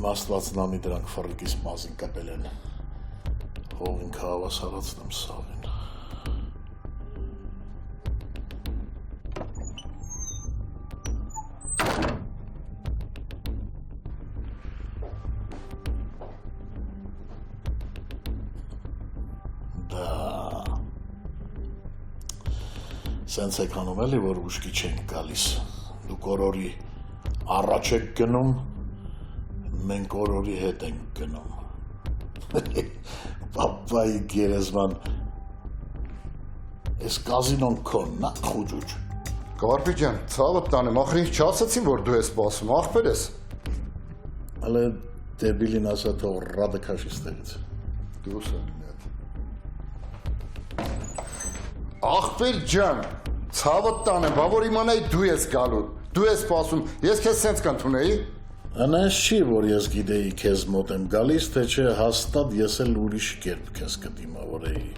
Իմ աստվածն անի դրանք ֆռիկիս մազին կպել են, հող ինքը հավասարացնեմ սաղին։ Սենց եք անում էլի, որ ուշքի չենք գալիս, դուք օրորի առաջ եք գնում, մենք օրորի հետ ենք գնում, պապայի գերեզման, ես կազինոն քոն, նա խուջուջ։ Կարպի ջան, ցավը տանեմ, ախր ինձ չասացին, որ դու ես սպասում, ախպեր ես։ Ալե դեբիլին ասա թող ռադը քաշի ստեղից։ Դուրս է ախպեր ջան, ցավը տանեմ, բա որ իմանայի դու ես գալու, դու ես սպասում, ես քեզ սենց կընդունեի։ Անես չի, որ ես գիտեի քեզ մոտ եմ գալիս, թե չէ հաստատ ես էլ ուրիշ կերպ քեզ կդիմավորեի։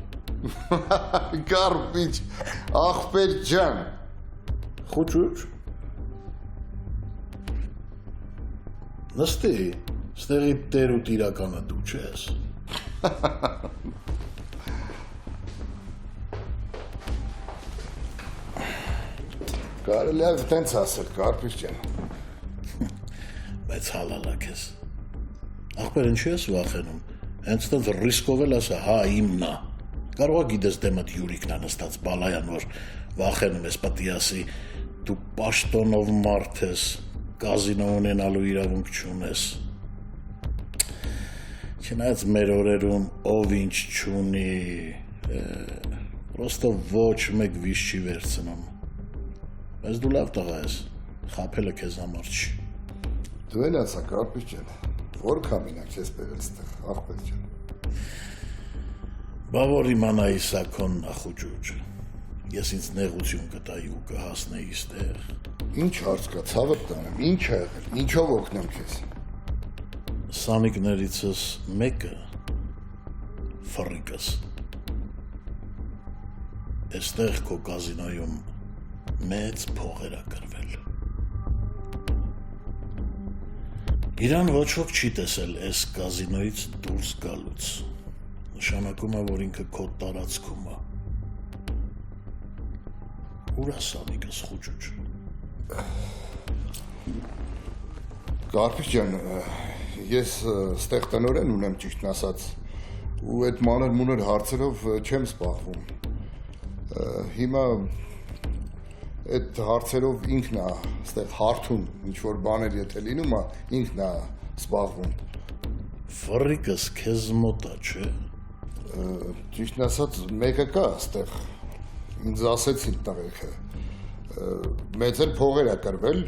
Կարպիչ, ախպեր ջան։ Խուճուճ։ Նստի, ստեղի տեր ու տիրականը դու չես։ Կարելի է տենց ասել, Կարպիչ ջան։ Բայց հալալա քեզ։ Ախպեր ինչու ես վախենում, հենց տենց ռիսկով էլ ասա, հա իմնա։ Կարող է գիտես դեմդ յուրիկն է նստած բալայան, որ վախենում ես պատի ասի, դու պաշտոնով մարդ ես, կազինո ունենալու իրավունք չունես։ Չնայած մեր օրերում ով ինչ չունի, պրոստո ոչ մեկ վիշ չի վերցնում։ Բայց դու լավ տղա ես, խաբելը քեզ համար չի։ Դու էլ ասա, Կարպիչ ջան, որքան մինակ ես բերել ստեղ, ախպեր ջան։ Բա որ իմանայի սա քոն նախուջուջ, ես ինձ նեղություն կտայի ու կհասնեի ստեղ։ Ինչ հարց կա, ցավը տանեմ, ինչ ա եղել, ինչով օգնեմ քեզ։ Սանիկներիցս մեկը ֆռիկս։ Էստեղ քո կազինոյում մեծ փողեր ա կրվել։ Իրան ոչ ոք չի տեսել այս կազինոյից դուրս գալուց։ Նշանակում է, որ ինքը քո տարածքում է։ Ուր է Սանիկս խուճուճ։ Կարպիչ ջան, ես ստեղ տնօրեն ունեմ ճիշտն ասած, ու այդ մանր-մունր հարցերով չեմ զբաղվում։ Հիմա այդ հարցերով ինքն է ստեղ հարթում, ինչ-որ բաներ եթե լինում է, ինքն է զբաղվում։ Ֆռիկս քեզ մոտ է, չէ։ Ճիշտն ասած, մեկը կա ստեղ, ինձ ասեցին տղեկը, մեծ էլ փողեր է կրվել,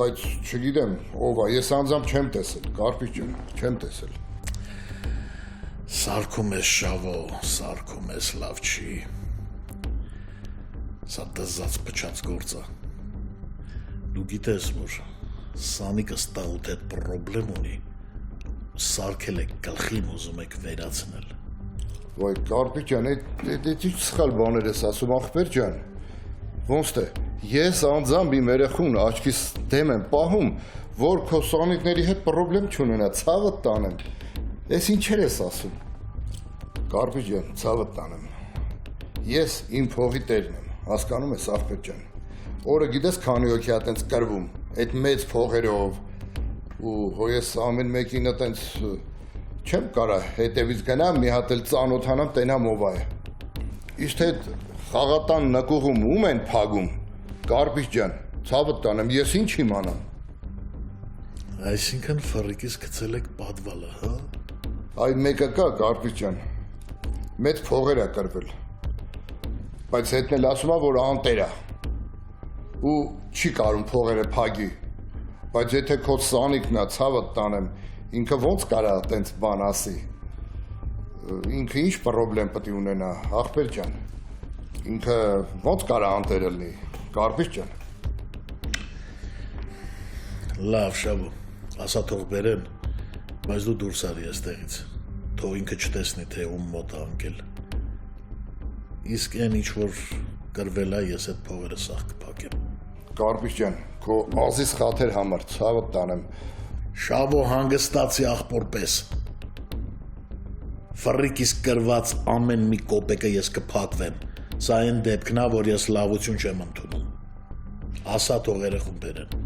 բայց չգիտեմ ով է, ես անձամբ չեմ տեսել, Կարպիչ ջան, չեմ տեսել։ Սարքում ես շավո, սարքում ես լավ չի։ Սա դզած փչած գործ է։ Դու գիտես, որ Սանիկը ստաղուտ հետ պրոբլեմ ունի, սարքել եք գլխին ուզում եք վերացնել։ Վայ, Կարպիչ ջան, այդ ինչ սխալ բաներ ես ասում, ախպեր ջան։ Ոնց թե, ես անձամբ իմ երեխուն աչքիս դեմ եմ պահում, որ քո սանիկների հետ պրոբլեմ չունենա, ցավը տանեմ։ Ես ինչեր ես ասում։ Կարպիչ ջան, ցավը տանեմ։ Ես իմ փողի տերն եմ, հասկանում ես, ախպեր ջան։ Օրը գիտես քանի հոգի է տենց կրվում, այդ մեծ փողերով, ու հո ես ամեն մեկին տենց չեմ կարա հետևից գնամ, մի հատ էլ ծանոթանամ, տենամ ով է։ Իսկ այդ խաղատան նկուղում ում են փագում, Կարպիչ ջան, ցավը տանեմ, ես ինչ իմանամ։ Այսինքն ֆռիկից գցել եք պատվալը, հա։ Այ մեկը կա, Կարպիչ ջան, մեծ փողեր է կրվել, բայց հետն էլ ասում է, որ անտեր է, ու չի կարում փողերը փագի, բայց եթե քո սանիկն է, ցավը տանեմ, ինքը ոնց կարա տենց բան ասի, ինքը ինչ պրոբլեմ պետք է ունենա, ախպեր ջան, ինքը ոնց կարա անտեր լինի, Կարպիչ ջան։ Լավ, շավո, ասա թող բերեն, բայց դու դուրս արի այստեղից, թող ինքը չտեսնի, թե ում մոտ է ընկել։ Իսկ այն ինչ որ կրվել է, ես այդ փողերը սաղ կփակեմ։ Կարպիչ ջան, քո ազիզ խաթեր համար ցավը տանեմ, Շավո հանգստացի աղբոր պես։ Ֆռիկիս կրված ամեն մի կոպեկը ես կփակվեմ։ Սա այն դեպքն է, որ ես լավություն չեմ ընդունում։ Ասա թող երեխուն բերեն։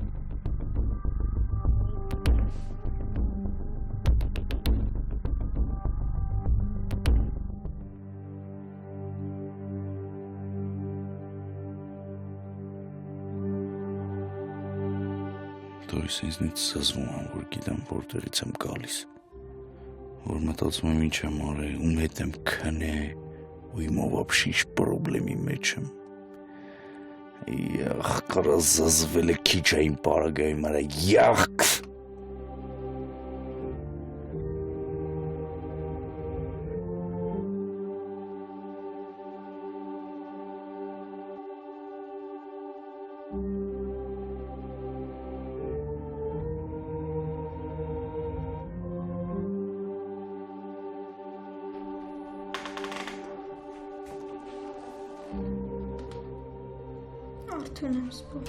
Դորիս ինձնից զզվում եմ, որ գիտեմ որտեղից եմ գալիս, որ մտածում եմ ինչ եմ արել, ում հետ եմ քնե, ու իմով ապշիշ պրոբլեմի մեջ եմ։ Յախ, կարա զզվել է քիչ այն պարագայի մարա, յախ։ Արթուն եմ սպո։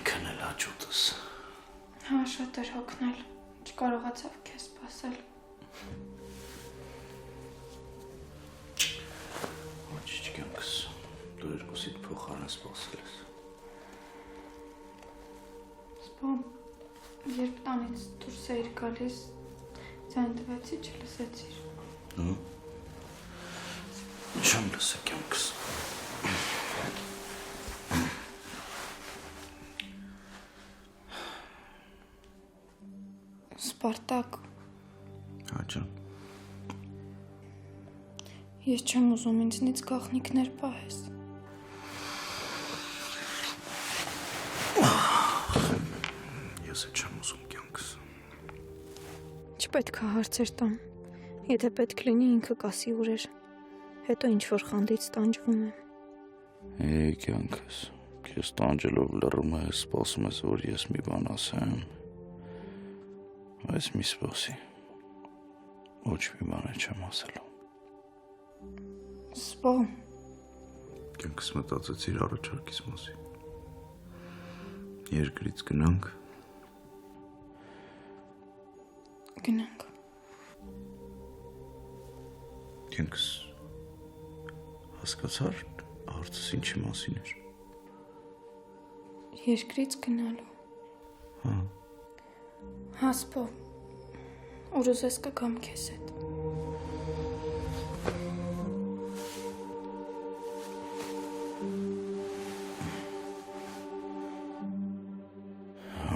Քնել աճուտս։ Հա, շատ էր հոգնել, չկարողացավ քեզ սպասել։ Դու երկուսիդ փոխարեն սպասել ես։ Սպո, երբ տանից դուրս էիր գալիս, ձայն տվեցի, չլսեցիր։ Չեմ լսե կյանքս։ Սպարտակ, Աջան, ես չեմ ուզում ինձնից գաղտնիքներ պահես։ Ես չեմ ուզում կյանքս։ Չպետք է հարցեր տամ, եթե պետք լինի ինքը կասի ուրեր, հետո ինչ-որ խանդից տանջվում եմ։ Կյանքս, քեզ տանջելով լռում ես, սպասում ես, որ ես մի բան ասեմ, բայց մի սպասի, ոչ մի բան չեմ ասելու։ Սպո, Կյանքս մտածեցիր առաջարկիս մասի։ Երկրից գնանք։ գնանք։ Կյանքս հասկացար հարցս ինչի մասին էր։ Երկրից գնալու։ Հա։ Հա, սպո, ուր ուզես կգամ քեզ հետ։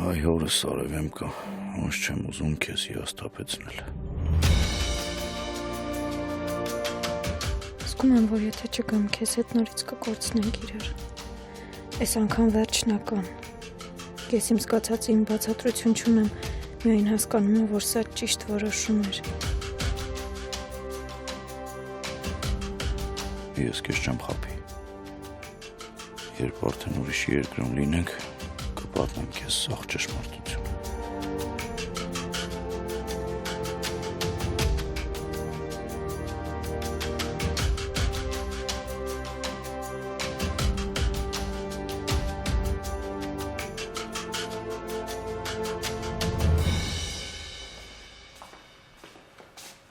Այ հորս արևեմ կա, ոնց չեմ ուզում քեզ հիասթափեցնել։ Զգում եմ, որ եթե չգամ քեզ հետ նորից կկորցնենք իրար։ Այս անգամ վերջնական։ Ես իմ զգացածին բացատրություն չունեմ, միայն հասկանում եմ, որ սա ճիշտ որոշում էր։ Ես քեզ չեմ խաբի։ Երբ արդեն ուրիշ երկրում լինենք, կպատմեմ քեզ սաղ ճշմարտություն։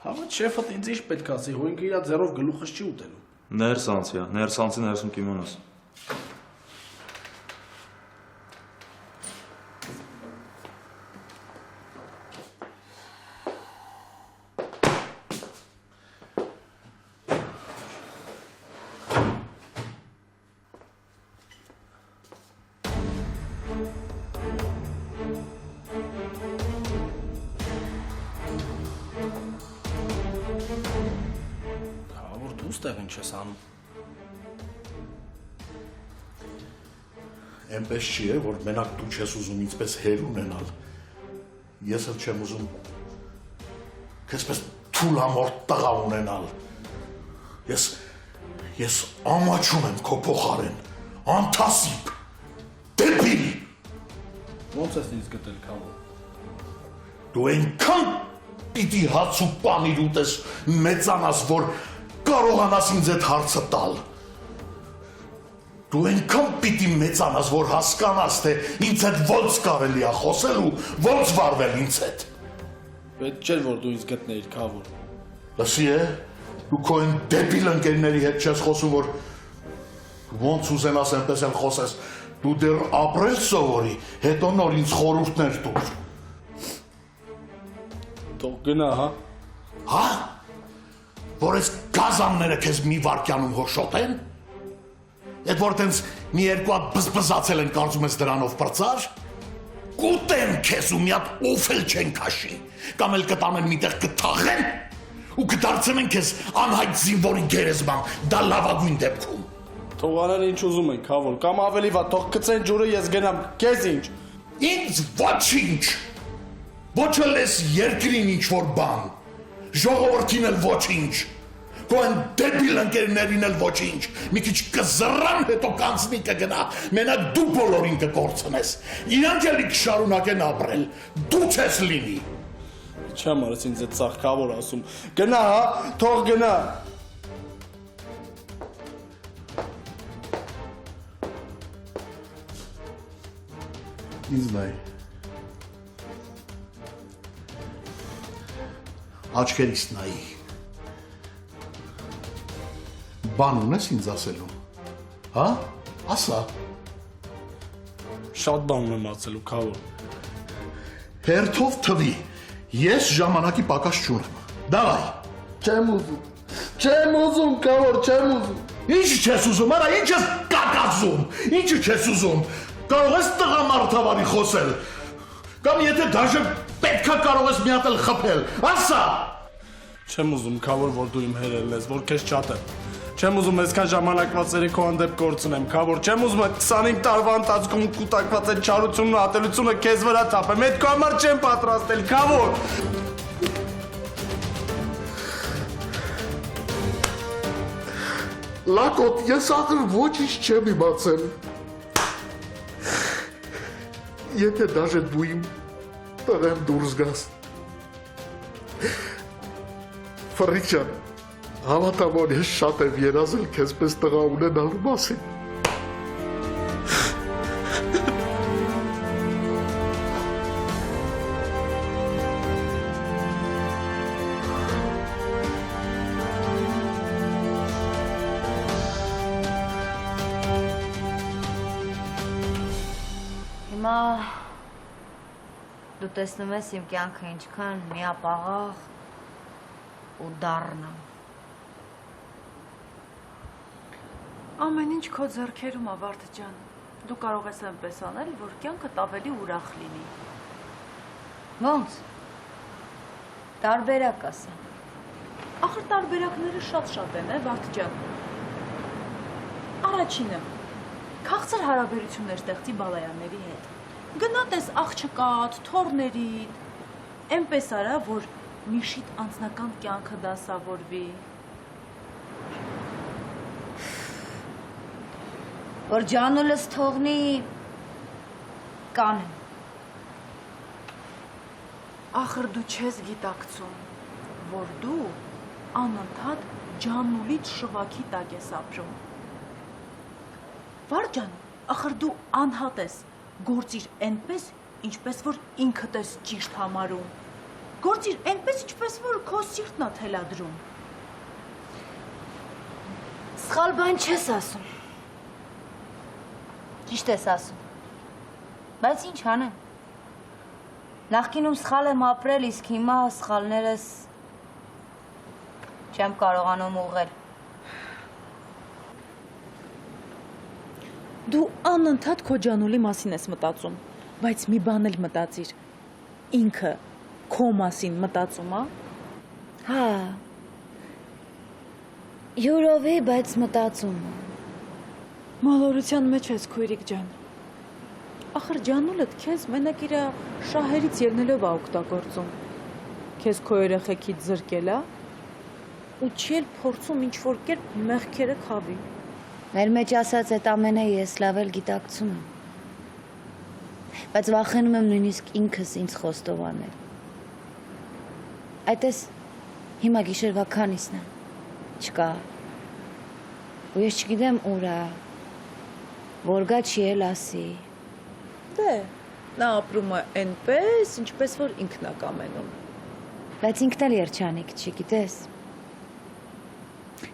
Հավատ շեֆդ ինձ ինչ պետք ասի, հո ինքը իր ձեռով գլուխս չի ուտելու։ Ներսանցի ներսում կիմանաս։ Որ դու ստեղ ինչ ես անում։ Էնպես չի է, որ մենակ դու չես ուզում ինձպես հեր ունենալ։ Ես էլ չեմ ուզում քեզպես թուլամորտ տղա ունենալ։ Ես ամաչում եմ քո փոխարեն, անթասիբ, դեպիլ։ Ոնց ես ինձ գտել քավոր։ Դու այնքան պիտի հաց ու պանիր ուտես մեծանաս, որ կարողանաս ինձ այդ հարցը տալ։ Դու այնքան պիտի մեծանաս, որ հասկանաս, թե ինձ հետ ոնց կարելի է խոսել ու ոնց վարվել ինձ հետ։ Պետք չէր որ դու ինձ գտնեիր քավոր։ Լսի է, դու քո այն դեպիլ ընկերների հետ չես խոսում, որ ոնց ուզենաս այնպես էլ խոսես, դու դեռ ապրել սովորի, հետո նոր ինձ խորհուրդներ տուր։ Թող գնա, հա։ Հա? Որ այս գազանները քեզ մի վարկյանում հոշոտեն։ Այդ որ տենց մի երկու հատ բզբզացել են, կարծում ես դրանով պրծար։ Կուտեն քեզ ու մի հատ օֆել չեն քաշի, կամ էլ կտանեն միտեղ կթաղեն ու կդարձնեն քեզ անհայտ զինվորի գերեզման, դա լավագույն դեպքում։ Թող անեն ինչ ուզում են, քավոր, կամ ավելի վատ, թող գցեն ջուրը, ես գնամ, քեզ ինչ։ Ինձ ոչինչ։ Ոչ էլ ես երկրին ինչ-որ բան, ժողովրդին էլ ոչինչ, քո այն դեպիլ ընկերներին էլ ոչինչ, մի քիչ կզռան, հետո կանցնի կգնա, մենակ դու բոլորին կկորցնես, իրանք էլի կշարունակեն ապրել, դու չես լինի։ Չեմ արես ինձ այդ սաղ քավոր ասում։ Գնա, հա, թող գնա։ Ինձ նայ։ Աչքերիս նայի։ Բան ունես ինձ ասելու, հա, ասա։ Շատ բան ունեմ ասելու, քավոր։ Հերթով թվի, ես ժամանակի պակաս չունեմ, դավայ։ Չեմ ուզում, քավոր, չեմ ուզում։ Ինչ չես ուզում, արա, ինչ ես կակացում, ինչ չես ուզում, կարող ես տղամարդավարի խոսել, կամ եթե դաժե պետքա կարող ես մի հատ էլ խփել, ասա։ Չեմ ուզում, քավոր, որ դու իմ հերելն ես, որ քեզ չատեմ։ Չեմ ուզում այսքան ժամանակվա ծերի քո հանդեպ կորցնեմ, քավոր, չեմ ուզում այդ 25 տարվա ընթացքում կուտակված այդ չարությունն ու ատելությունը քեզ վրա թափեմ, այդ քո համար չեմ պատրաստել, քավոր։ Լակոտ, ես ախր ոչինչ չեմ իմացել։ Եթե դաժե դու իմ տղեն դուրս գաս։ Ֆրիջան, հավատամ, որ ես շատ եմ երազել քեզ պես տղա ունենալու մասին։ Հիմա դու տեսնում ես իմ կյանքը ինչքան միապաղաղ ու դառնա։ Ամեն ինչ քո ձեռքերում ա, Վարդ ջան։ Դու կարող ես այնպես անել, որ կյանքդ ավելի ուրախ լինի։ Ոնց։ Տարբերակ ասա։ Ախր տարբերակները շատ են, Վարդ ջան։ Առաջինը, քաղցր հարաբերություններ ստեղծի Բալայանների հետ։ Գնա տես աղջկադ, թոռներիդ, այնպես արա, որ Միշիդ անձնական կյանքը դասավորվի։ Որ ջանուլս թողնի կանեմ։ Ախր դու չես գիտակցում, որ դու անընդհատ ջանուլից շվաքի տակ ես ապրում։ Վար ջան, ախր դու անհատ ես, գործիր այնպես, ինչպես որ ինքդ ես ճիշտ համարում։ Գործիր այնպես, ինչպես որ քո սիրտն ա թելադրում։ Սխալ բան չես ասում։ Ճիշտ ես ասում։ Բայց ինչ անեմ։ Նախկինում սխալ եմ ապրել, իսկ հիմա սխալներս չեմ կարողանում ուղղել։ Դու անընդհատ քո ջանուլի մասին ես մտածում, բայց մի բան էլ մտածիր։ Ինքը քո մասին մտածում ա։ Հա։ Յուրովի, բայց մտածում։ Մոլորության մեջ ես, քույրիկ ջան։ Ախր ջանուլդ քեզ մենակ իր շահերից ելնելով ա օգտագործում։ Քեզ քո երեխեքից զրկել ա ու չի էլ փորձում ինչ-որ կերպ մեղքերը քավի։ Մեր մեջ ասած այդ ամենը ես լավ էլ գիտակցում եմ։ Բայց վախենում եմ նույնիսկ ինքս ինձ խոստովանել։ Այդպես հիմա գիշերվա քանիսն է։ Չկա։ Ու ես չգիտեմ ուր է։ Որ գա չի էլ ասի։ Դե, նա ապրում է այնպես, ինչպես որ ինքն է կամենում։ Բայց ինքն էլ երջանիկ չի, գիտես։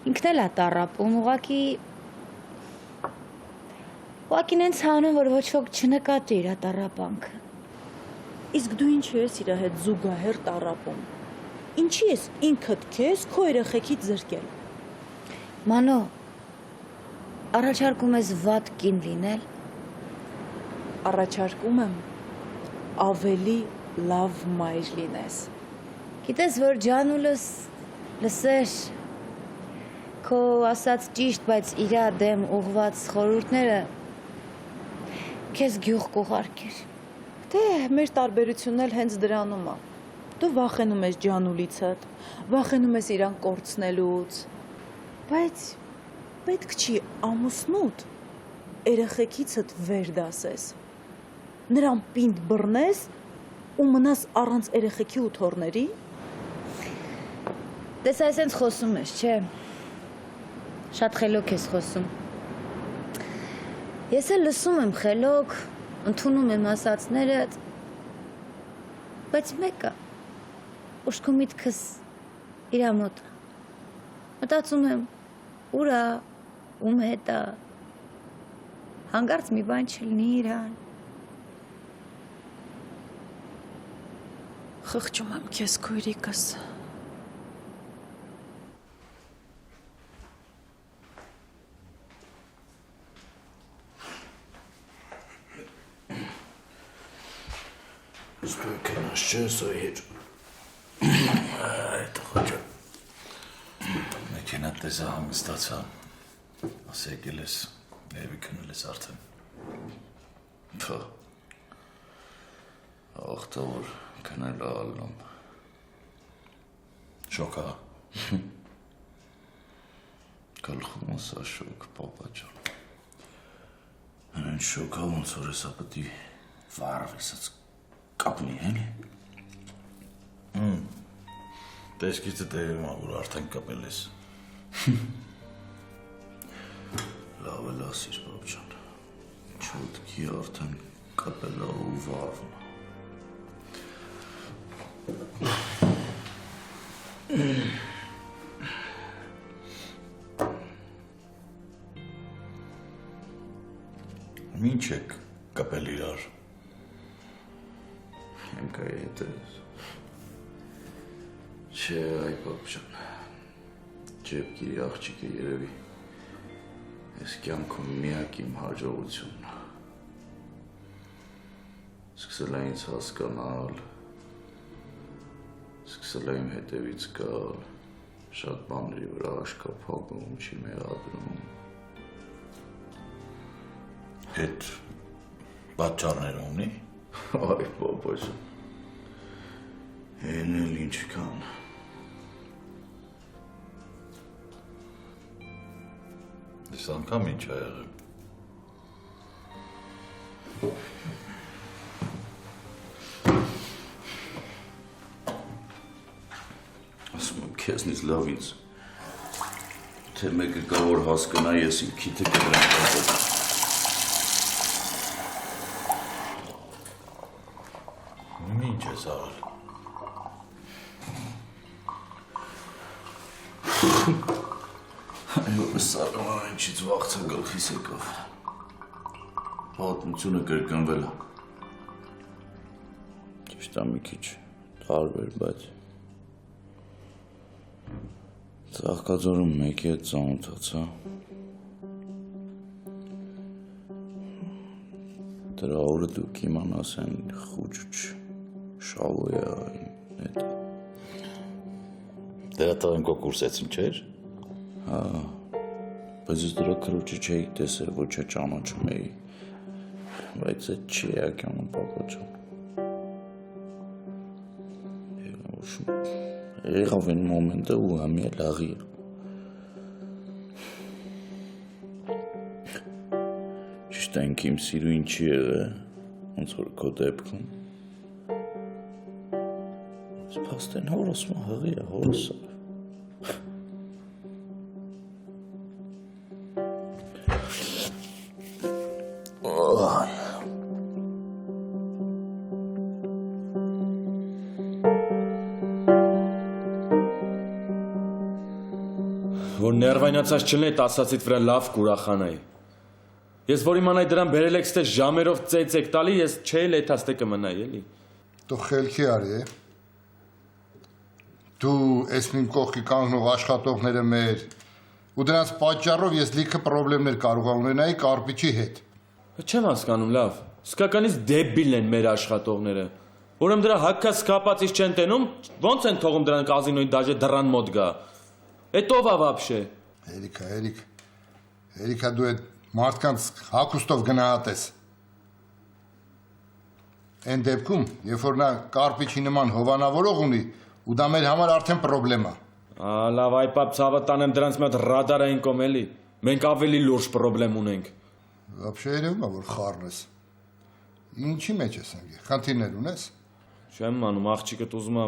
Ինքն էլ է տառապում, ուղղակի նենց հանում, որ ոչ ոք չնկատի իր տառապանքը։ Իսկ դու ինչի ես իր հետ զուգահեռ տառապում։ Ինչի ես ինքդ քեզ քո երեխեքից զրկել։ Մանո, առաջարկում ես վատ կին լինել։ Առաջարկում եմ ավելի լավ մայր լինես։ Գիտես, որ ջանուլս լսեր քո ասած ճիշտ, բայց իրա դեմ ուղված խորհուրդները քեզ գյուղ կուղարկեր։ Դե, մեր տարբերությունն էլ հենց դրանում է։ Դու վախենում ես ջանուլիցդ, վախենում ես իրան կորցնելուց, բայց պետք չի ամուսնուդ երեխեքիցդ վեր դասես, նրան պինդ բռնես ու մնաս առանց երեխեքի ու թոռների։ Դες այսենց խոսում ես, չէ։ Շատ խելոք ես խոսում։ Ես էլ լսում եմ խելոք, ընդունում եմ ասածներդ, բայց մեկը ուշքու միտքս իրա մոտ է։ Մտածում եմ, ուր է, ում հետ է, հանգարց մի բան չլինի իրան։ Խղճում եմ քեզ քույրիկս։ Ստու կենաս չէ, սոյիր։ Այդ խոճը։ Մեքենատ տեսա հանգստացա, աս եկել ես, եվի կնել ես արդեն։ Թա, աղթա որ կնել ալնում։ Շոքա։ Կալխում ասա շոք, պապա ճան։ Հնեն շոքա ոնց որ եսա պտի վարվեսած կապնի, հելի։ Տեսքիցը տերում որ արդեն կապել ես։ Լավ էլ ասիր, պապ ճան։ Չոտքի արդեն կապել ու վարվում։ Ինչ եք կապել իրար։ Եմ կայի հետ ես։ Չէ, այ պապ ճան, ջեպկիրի աղջիկ է երևի, ես կյանքում միակ իմ հաջողությունն է։ Սկսել է ինձ հասկանալ, սկսել է իմ հետևից գալ, շատ բաների վրա աշկափակում, չի մեղադրում։ Հետ պատճառներ ունի։ Այ պապա ճան, են էլ ինչքան։ Ես անգամ ինչ ա եղել։ Ասում եմ քեզնից լավ ինձ, թե մեկը կա որ հասկանա ես իմ քիթը կդրեմ կապել։ Ինչ ես արել։ Այո, սարման ինչից վաղցա գլխիս եկավ։ Պատմությունը կրկնվել է։ Ճիշտ է մի քիչ տարբեր, բայց Ծաղկաձորում մեկի հետ ծանոթացա։ Դրա օրը դուք իմանաս են խուճ շալոյա հետ։ Դրա տղան քո կուրսեցին չէր։ Հա, բայց ես դրա քրոջը չէի տեսել, ոչ ճանաչում էի, բայց այդ չի եկանում պապա ջան։ Եղավ այն մոմենտը ու համի լաղի է։ Ճիշտ է ինք իմ սիրու ինչի եղե, ոնց որ քո դեպքում։ Սպաստեն հորս մա հղի է հորսը։ Որ ներվայնացած չլինի, ասացիդ վրա լավ կուրախանայի։ Ես որ իմանայի դրան բերել եք ստե ժամերով ծեծ եք տալի, ես չէի լեթաստե կմնայի, էլի։ Դու խելքի արի, դու ես իմ կողքի կանգնող աշխատողները մեր ու դրանց պատճառով ես լիքը պրոբլեմներ կարող ունենայի Կարպիչի հետ։ Չեմ հասկանում, լավ։ Սկականից դեբիլ են մեր աշխատողները։ Ուրեմն դրա հակքա սկապացից չեն տենում, ո՞նց են թողում դրան կազինոյին դաժե դռան մոտ գա։ Էդ ով է վաբշե։ Երիկա դու այդ մարդկանց հակուստով գնահատես։ Այն դեպքում, երբ որ նա Կարպիչի նման հովանավորող ունի, ու դա մեր համար արդեն պրոբլեմ է։ Լավ, այ պապ ցավը տանեմ դրանց մի հատ ռադար էին կոմ էլի։ Մենք ավելի լուրջ պրոբլեմ ունենք։ Вообще երևում է, որ խառն ես։ Ինչի մեջ ես ընկել։ Խնդիրներ ունես։ Չեմ անում, աղջիկդ ուզում է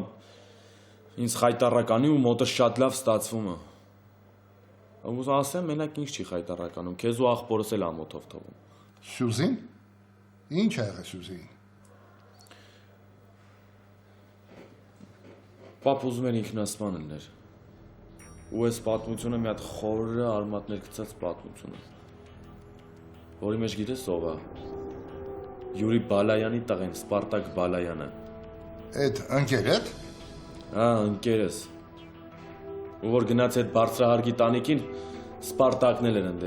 ինձ խայտարականի ու մոտը շատ լավ ստացվում է։ Ուզ ասեմ, մենակ ինչ չի խայտարականում, քեզ ու աղբորս էլ ամոթով թողում։ Սյուզին։ Ինչ ա եղել Սյուզին։ Պապ ուզում էր ինքնասպան լիներ։ Ու այս պատմությունը մի հատ խորը արմատներ գցած պատմություն է։ Որի մեջ գիտես ով է։ Յուրի Բալայանի տղեն, Սպարտակ Բալայանը։ Այդ ընկերդ։ Հա, ընկերս։ Ու որ գնաց այդ բարձրահարգի տանիքին Սպարտակն էր ընդ։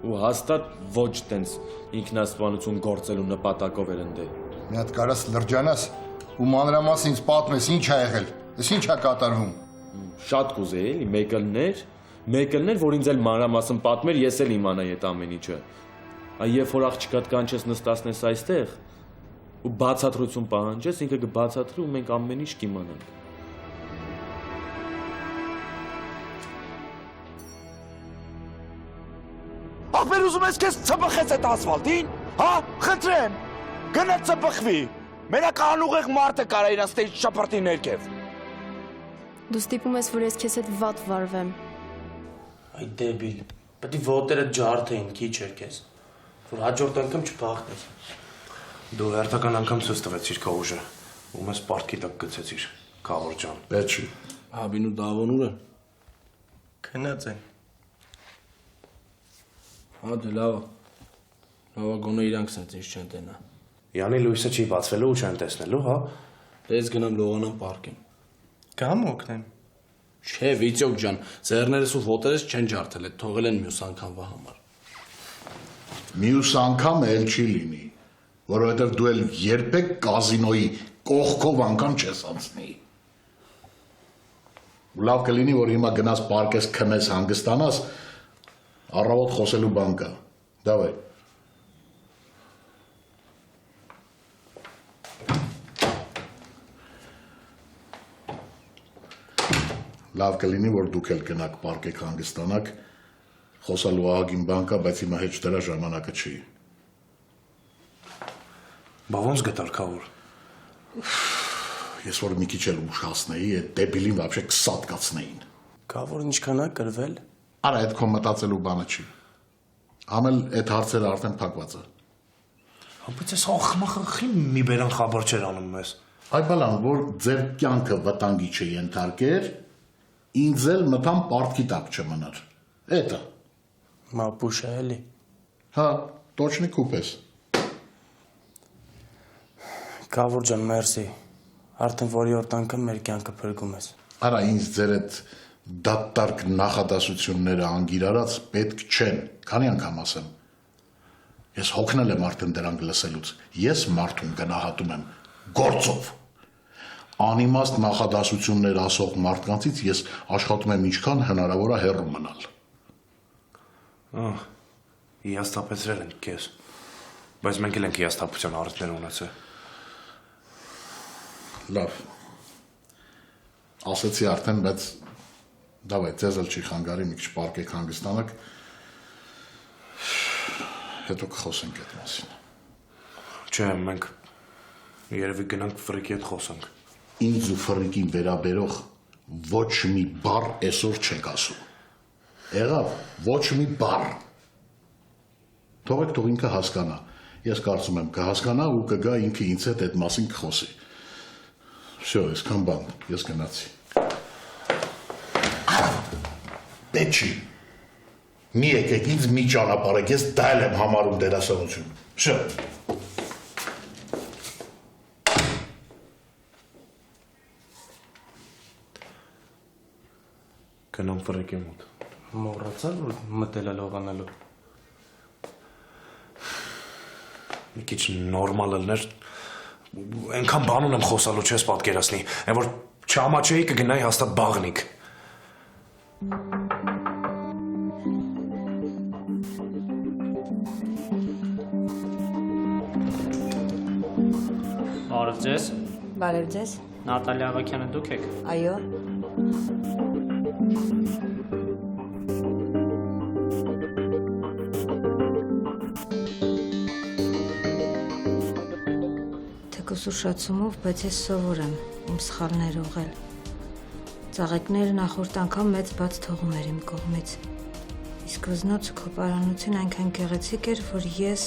Ու հաստատ ոչ տենց ինքնասպանություն գործելու նպատակով էր ընդ։ Մի հատ կարաս լրջանաս ու մանրամասն ինձ պատմես ինչ ա եղել։ Էս ինչ ա կատարվում։ Շատ կուզեի, էլի, մեկը լներ, որ ինձ էլ մանրամասն պատմեր, ես էլ իմանայի այդ ամեն ինչը։ Այ երբ որ աղջիկատ կանչես նստացնես այստեղ ու բացատրություն պահանջես, ինքը կբացատրի ու մենք ամեն ինչ կիմանանք։ Ախպեր ուզում ես քեզ ծպխեց այդ ասֆալտին, հա, խնդրեմ, գնա ծպխվի, մենակ անուղեղ մարդը կարա իրանց տեջ շապրտի ներքև։ Դու ստիպում ես, որ ես քեզ հետ վատ վարվեմ։ Այ դեբիլ, պետք է ոտերը ջարդեին, քիչ էր քեզ, որ հաջորդ անգամ չփախնես։ Դու հերթական անգամ ցույց տվեցիր քո ուժը, ու մեզ պարտքի տակ գցեցիր, Քավոր ջան։ Պետք չի։ Հաբին ու դավոն ուր է։ Քնած են։ Հա դե լավ։ Լավ գոնե իրանք սենց ինչ չեն տենա։ Յանի լույսը չի բացվելու ու չեն տեսնելու, հա։ Դες գնամ լողանամ պարկին։ Կամ օգնեմ։ Չէ, վիճոք ջան, ձեռներս ու ոտերս չեն ջարդել, այդ թողել են մյուս անգամվա համար։ Մյուս անգամ էլ չի լինի, որովհետև դու էլ երբեք կազինոյի կողքով անգամ չես անցնի։ Ու լավ կլինի, որ հիմա գնաս պարկես քնես հանգստանաս, առավոտ խոսելու բան կա։ Դավայ։ Լավ կլինի, որ դուք էլ գնաք պարկեք հանգստանաք, խոսալու ահագին բան կա, բայց հիմա հեչ դրա ժամանակը չի։ Բա ոնց գտար Քավոր։ Ես որ մի քիչ էլ ուշ հասնեի, այդ դեբիլին вообще կսատկացնեին։ Քավորն ինչքան է կրվել։ Արա, այդ քո մտածելու բանը չի։ Ամել այդ հարցերը արդեն փակված է։ Բայց ես ախմախախի մի բերան խաբար չեր անում մեզ։ Այ բալան, որ ձեր կյանքը վտանգի չենթարկեր, ինձ էլ մտամ պարտքի տակ չմնար։ Էտա։ Մապուշ է էլի։ Հա, точно կուպես։ Քավոր ջան, մերսի։ Արդեն որի-որ անգամ մեր կյանքը փրկում ես։ Արա, ինձ ձեր այդ դատարկ նախադասությունները անգիրարած պետք չեն, քանի անգամ ասեմ։ Ես հոգնել եմ արդեն դրանք լսելուց։ Ես մարդուն գնահատում եմ գործով։ Անիմաստ նախադասություններ ասող մարդկանցից ես աշխատում եմ ինչքան հնարավոր է հեռու մնալ։ Հիասթափեցրել ենք քեզ։ Բայց մենք էլ ենք հիասթափության առիթներ ունեցել։ Լավ։ Ասեցի արդեն, բայց դավայ, ձեզ էլ չի խանգարի, մի քիչ պարկեք հանգստանաք, հետո կխոսենք այդ մասին։ Չէ, մենք երևի գնանք ֆրիկի հետ խոսանք։ Ինձ ու ֆրիկին վերաբերող ոչ մի բառ այսօր չեք ասում։ Եղավ, ոչ մի բառ։ Թողեք թող ինքը հասկանա։ Ես կարծում եմ կհասկանա ու կգա ինքը ինձ հետ այդ մասին կխոսի։ Всё, այսքան բան, ես գնացի։ Պետք չի։ Մի եկեք ինձ մի ճանապարհեք, ես դա էլ եմ համարում դերասանություն։ Всё։ Գնամ ֆրիկի մոտ։ Մոռացա որ մտել է լողանալու։ Մի քիչ նորմալ ելներ։ Այնքան բան ունեմ խոսալու չես պատկերացնի, այն որ չամաչեի կգնայի հաստատ բաղնիկ։ Բարև ձեզ։ Բարև ձեզ։ Նատալիա Ավագյանը դուք եք։ Այո։ Թեկուզ ուշացումով, բայց ես սովոր եմ իմ սխալներ ուղղել։ Ծաղիկները նախորդ անգամ մեծ բաց թողում էր իմ կողմից։ Իսկ վզնոցը քո պարանոցին այնքան գեղեցիկ էր, որ ես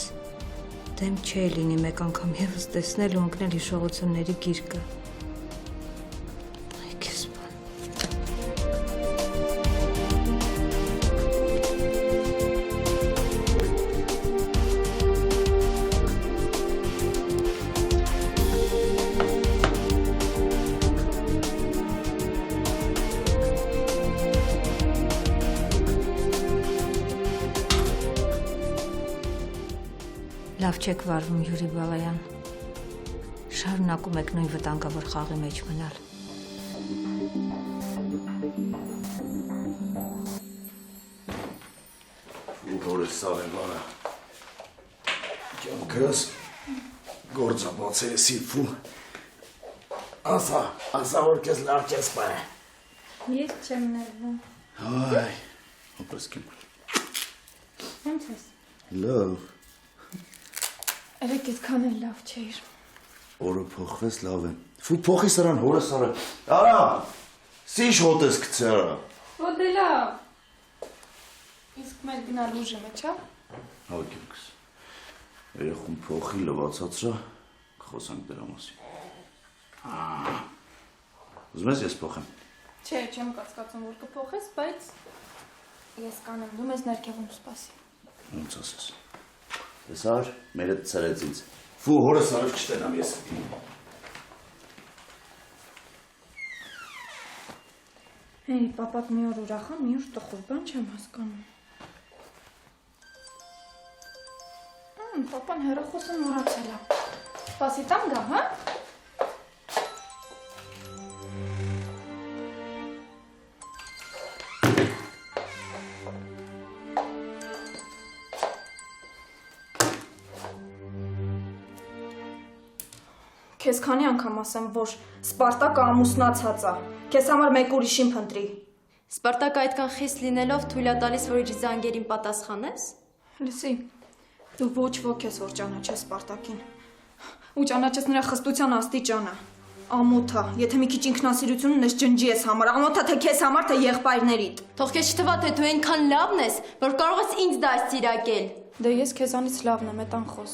դեմ չէի լինի մեկ անգամ եւս տեսնել ու ընկնել հիշողությունների գիրկը։ Լավ չեք վարվում, Յուրի Բալայան։ Շարունակում եք նույն վտանգավոր խաղի մեջ մնալ։ Որս Սարևանը։ Ջանքս գործաբացել է սիփու։ Ասա որ քեզ լավ չես պայ։ Ես չեմ ներվում։ Այ, ապրես կեմ։ Ոնց ես։ Լավ։ Երեք այդքան էլ լավ չէիր։ Օրը փոխվես լավ եմ։ Ֆու փոխի սրան հորը սարը։ Արա։ Սիշ հոտես գցե արա։ Ոդելա։ Իսկ մեր գնալ ուժը մեջ, հա։ Հակերքս։ Երեխուն փոխի լվացածրա խոսանք դրա մասին։ Ուզում ես ես փոխեմ։ Չէ, չեմ կասկածում որ կփոխես, բայց ես կանեմ, դու մեզ ներքևում սպասի։ Ոնց ասես։ Տեսար, մերը ծրեց ինձ։ Ֆու հորը սարը չտենամ ես։ Հեյ, պապատ մի օր ուրախ է, մի օր տխուր, բան չեմ հասկանում։ Պապան հեռախոսը մոռացել է։ Սպասի տամ գամ, հա։ Քեզ քանի անգամ ասեմ, որ Սպարտակը ամուսնացած է։ Քեզ համար մեկ ուրիշին փնտրի։ Սպարտակը այդքան խիստ լինելով թույլ է տալիս, որ իր զանգերին պատասխանես։ Լսի, դու ոչ ոք ես, որ ճանաչես Սպարտակին։ Ու ճանաչես նրա խստության աստիճանը։ Ամոթա, եթե մի քիչ ինքնասիրություն ունես ջնջի ես համար, ամոթա թե քեզ համար, թե եղբայրներիդ։ Թող քեզ չթվա, թե դու այնքան լավն ես, որ կարող ես ինձ դաստիարակել։ Դե ես քեզանից լավն եմ,ետանխոս։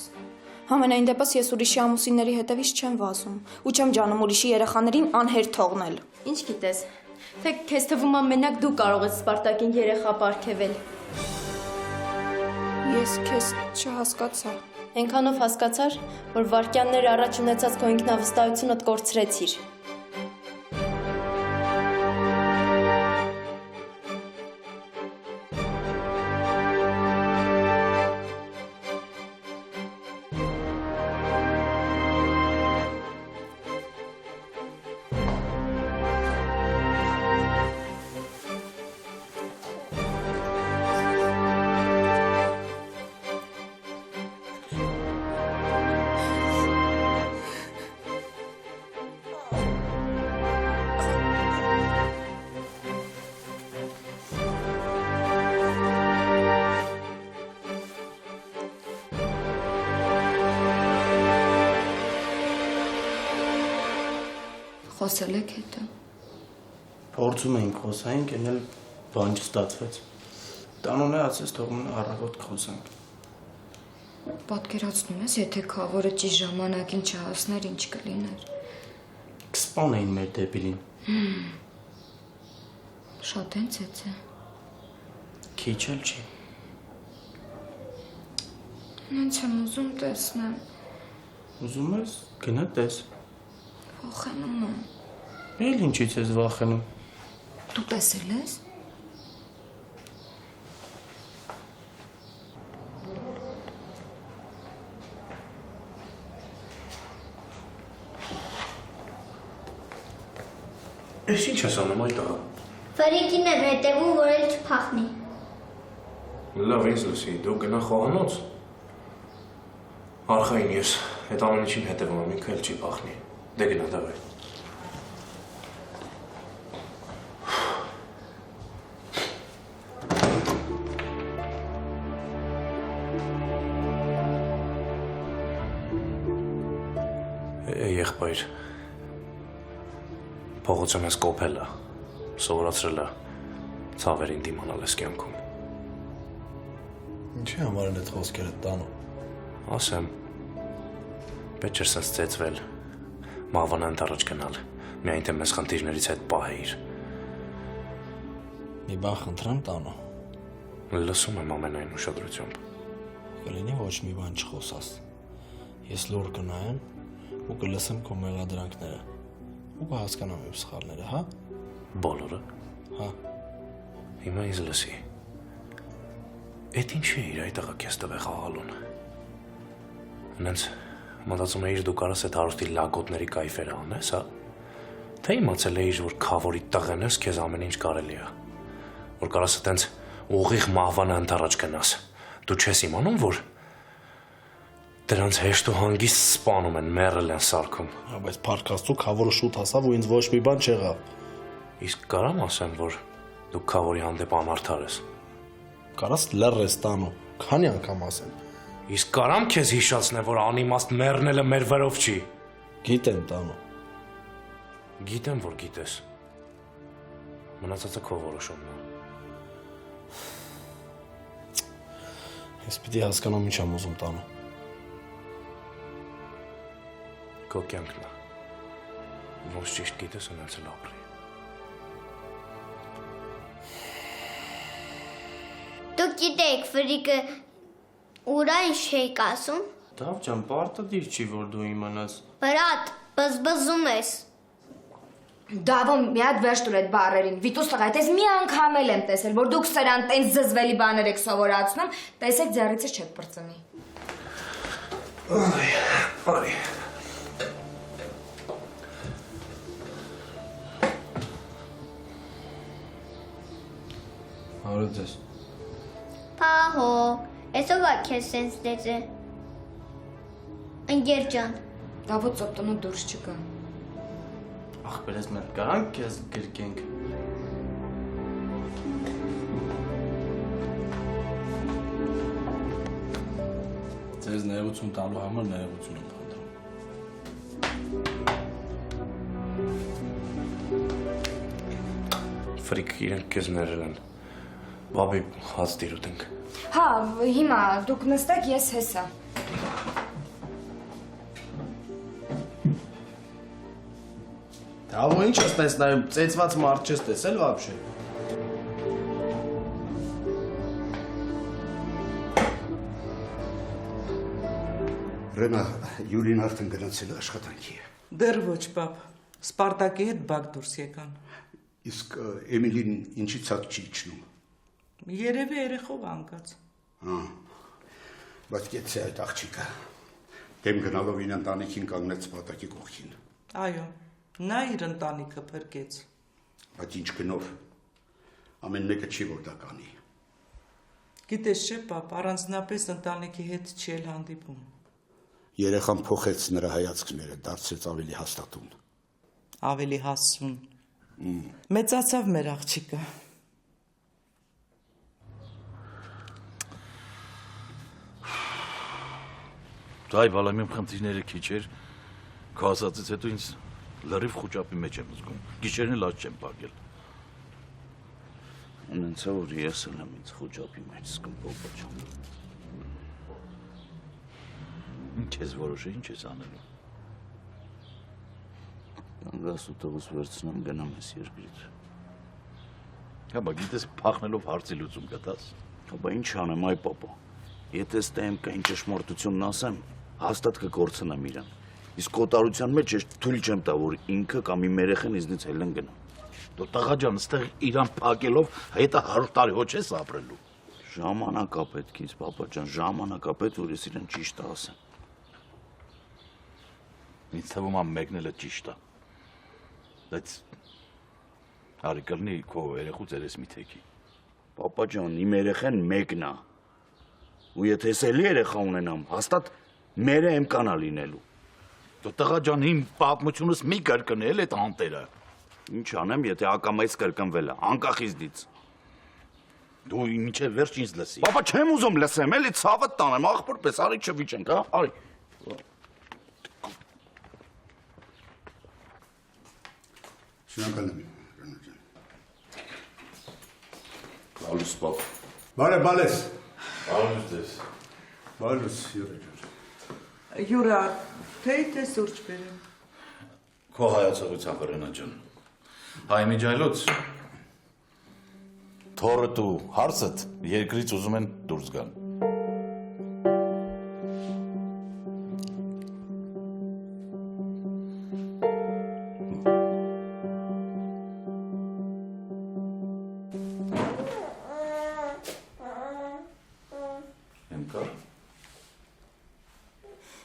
Համենայն դեպս ես ուրիշի ամուսինների հետևից չեմ վազում ու չեմ ջանում ուրիշի երեխաներին անհերթ թողնել։ Ինչ գիտես, թե քեզ թվում է մենակ դու կարող ես Սպարտակին երեխա պարգևել։ Ես քեզ չհասկացա։ Այնքանով հասկացար, որ վարկյաններ առաջ ունեցած քո ինքնավստահությունդ կորցրեցիր։ Խոսել եք հետո։ Փորձում էինք խոսայինք, այն էլ բան չստացվեց։ Տանոնը ասես թող մնա առավոտ խոսանք։ Պատկերացնում ես, եթե քավորը ճիշտ ժամանակին չհասներ, ինչ կլիներ։ Կսպանեին մեր դեբիլին։ Շատ են ցեցե։ Քիչ էլ չի։ Ինձ եմ ուզում տեսնեմ։ Ուզում ես գնա տես։ Վախենում եմ։ Էլ ինչից ես վախենում։ Դու տեսել ես։ Ես ինչ ես անում այդ աղա։ Ֆրիկին եմ հետևում, որ էլ չփախնի։ Լավ ինձ լսի, դու գնա խոհանոց։ Արխային ես, այդ ամեն ինչին հետևում եմ, ինքը էլ չի փախնի։ Դե գնա դավայ։ Եղբայր, փողոցում ես կոփել է, սովորացրել է ցավերին դիմանալ ես կյանքում։ Ինչի համար են այդ խոսքերը տանում։ Ասեմ, պետք չէր սենց ծեծվել, մահվանանդ առաջ գնալ, միայն թե մեզ խնդիրներից հետ պահեիր։ Մի բան խնդրեմ տանո։ Լսում եմ ամենայն ուշադրությամբ։ Կլինի ոչ մի բան չխոսաս։ Ես լուր կնայեմ ու կլսեմ քո մեղադրանքները ու կհասկանամ իմ սխալները, հա։ Բոլորը։ Հա։ Հիմա ինձ լսի։ Էդ ինչի է իր այդ աղա քեզ տվե խաղալուն։ Նենց մտածում էիր դու կարաս այդ հարուստի լագոտների կայֆերը անես, հա։ Թե իմացել էիր, որ քավորի տղեն ես, քեզ ամեն ինչ կարելի է։ Որ կարաս այտենց ուղիղ մահվանը ընդառաջ գնաս։ Դու չես իմանում, որ դրանց հեշտ ու հանգիստ սպանում են, մեռել են սարքում։ Բայց փառքաստու քավորը շուտ հասավ ու ինձ ոչ մի բան չեղավ։ Իսկ կարամ ասեմ, որ դու քավորի հանդեպ անարդար ես։ Կարաս լռես տանո, քանի անգամ ասեմ։ Իսկ կարամ քեզ հիշացնեմ, որ անիմաստ մեռնելը մեր վրով չի։ Գիտեմ տանո։ Գիտեմ, որ գիտես։ Մնացածը քո որոշումն է։ Ես պիտի հասկանամ ինչ եմ ուզում տանո։ Քո կյանքն է։ Ոնց ճիշտ գիտես ունեցել ապրի։ Դու գիտեք, Ֆրիկը ուրա ինչ էիք ասում։ Դավ ջան, պարտադիր չի, որ դու իմանաս։ Բրատ, բզբզում ես։ Դավոն մի հատ վերջ տուր այդ բառերին։ Վիտուս տղա, ես մի անգամ էլ եմ տեսել, որ դուք սրան տենց զզվելի բաներ եք սովորացնում, տեսեք ձեռիցս չեք պրծնի։ Այ, արի։ Հարո ձեզ։ Պահո, այսով ա քեզ սենց դեծե։ Ընկեր ջան։ Դավոտ ծոպտոնը դուրս չկա։ Ախպերես մեր կարանք քեզ գրկենք։ Ձեզ ներողություն տալու համար ներողություն եմ խնդրում։ Ֆրիկ իրենք քեզ ներել են։ Բաբի հաց դիրուտենք։ Հա, հիմա դուք նստեք, ես հեսա։ Դավո ինչ ես տեսնայում, ծեծված մարդ չես տեսել վաբշե։ Ռենա, Յուրին արդեն գնացել է աշխատանքի։ Դեռ ոչ, պապ։ Սպարտակի հետ բակ դուրս եկան։ Իսկ Էմիլին ինչի ցած չի իջնում։ Երևի երեխով անկած։ Հա։ Բայց գեցե այդ աղջիկը։ Դեմ գնալով իր ընտանիքին կանգնեց սպարտակի կողքին։ Այո, նա իր ընտանիքը փրկեց։ Բայց ինչ գնով։ Ամեն մեկը չի որ դա կանի։ Գիտես չէ, պապ, առանձնապես ընտանիքի հետ չի էլ հանդիպում։ Երեխան փոխեց նրա հայացքները, դարձեց ավելի հաստատուն։ Ավելի հասուն։ Մեծացավ մեր աղջիկը։ Այ բալամ իմ խնդիրները քիչ էր, քո ասածից հետո ինձ Լրիվ խոճապի մեջ եմ զգում։ Գիշերն էլ աճ չեմ փակել։ Ունենցա որ ես էլ եմ ինձ խոճապի մեջ զգում, պապա ջան։ Ինչ ես որոշել, ինչ ես անելու։ Կանգաս ու տղուս վերցնեմ գնամ ես երկրից։ Հաբա գիտես փախնելով հարցի լուծում գտած։ Հաբա ինչ անեմ այ պապա։ Եթե ստեմ կային ճշմարտությունն ասեմ, հաստատ կկորցնեմ իրան։ Իսկ կոտարության մեջ ես թույլ չեմ տա, որ ինքը կամ իմ երեխան ինձնից հելեն գնա։ Դու տղա ջան, ստեղ իրան փակելով հետը 100 տարի ոչ ես ապրելու։ Ժամանակա պետք ինձ, պապա ջան, ժամանակա պետք, որ ես իրան ճիշտը ասեմ։ Ինձ թվում է մեկն էլ է ճիշտ է։ Բայց արի կլինի քո երեխուց երես մի թեքի։ Պապա ջան, իմ երեխան մեկն է։ Ու եթե ես էլի երեխա ունենամ, հաստատ մերը եմ կանա լինելու։ Դու տղա ջան, իմ պատմությունս մի կրկնել այդ անտերը։ Ինչ անեմ, եթե ակամայից կրկնվել է, անկախ իզնից։ Դու մինչև վերջ ինձ լսի։ Պապա չեմ ուզում լսեմ, էլի ցավդ տանեմ, աղբոր պես, արի չվիճենք, հա, արի։ Շնորհակալ եմ։ Բալուս պապ։ Բարև, բալես։ Բալուս դես։ Բալուս, Յուրա ջան։ Յուրա, թե սուրճ բերեմ։ Քո հայացողության վրենա ջան։ Հայ միջայլոց։ Թորդ ու հարսդ երկրից ուզում են դուրս գան։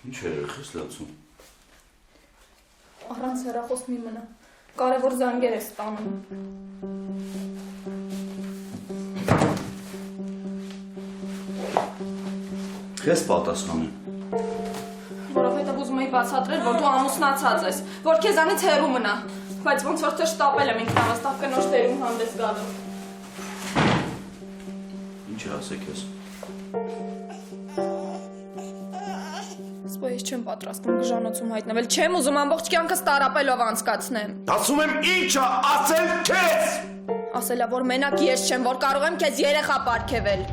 Ինչ երեխես լացում։ Առանց հեռախոս մի մնա։ Կարևոր զանգեր ես տանում։ Քեզ պատասխանեմ։ Որովհետև ուզում էի բացատրել, որ դու ամուսնացած ես, որ քեզանից հեռու մնա, բայց ոնց որ թե շտապել եմ ինքնավստահ կնոջ դերում հանդես գալու։ Ինչ ասեք ես։ Ես չեմ պատրաստվում գժանոցում հայտնվել, չեմ ուզում ամբողջ կյանքս տարապելով անցկացնեմ։ Ասում եմ ինչը ասել քեզ։ Ասելա որ մենակ ես չեմ, որ կարող եմ քեզ երեխա պարգևել։